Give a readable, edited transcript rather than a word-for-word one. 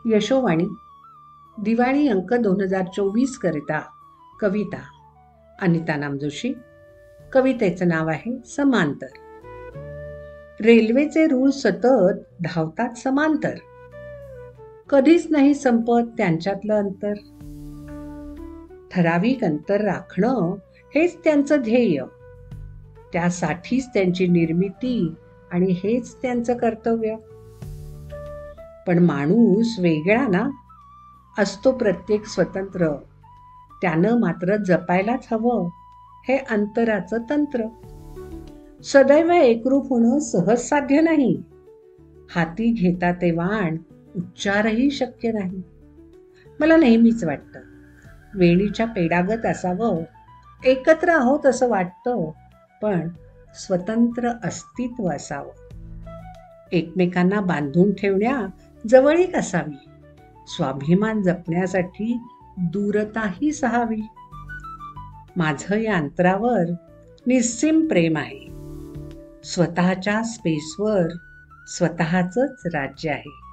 यशोवाणी दिवाळी अंक 2024 करिता कविता अनिता नामजोशी. कवितेचं नाव आहे समांतर. रेल्वेचे रूळ सतत धावतात समांतर, कधीच नाही संपत त्यांच्यातलं अंतर. ठराविक अंतर राखणं हेच त्यांचं ध्येय, त्यासाठीच त्यांची निर्मिती आणि हेच त्यांचं कर्तव्य. पण माणूस वेगळा ना, असतो प्रत्येक स्वतंत्र, त्यानं मात्र जपायलाच हवं हे अंतराचं तंत्र. सदैव एकरूप होणं सहज साध्य नाही, हाती घेता ते वाण उच्चारही शक्य नाही. मला नेहमीच वाटतं वेणीच्या पेडागत असावं, एकत्र आहोत असं वाटतं, पण स्वतंत्र अस्तित्व असावं. एकमेकांना बांधून ठेवण्या जवळीक असावी, स्वाभिमान जपण्यासाठी दूरताही सहावी. माझं या अंतरावर निस्सीम प्रेम आहे, स्वतःच्या स्पेसवर स्वतःचंच राज्य आहे.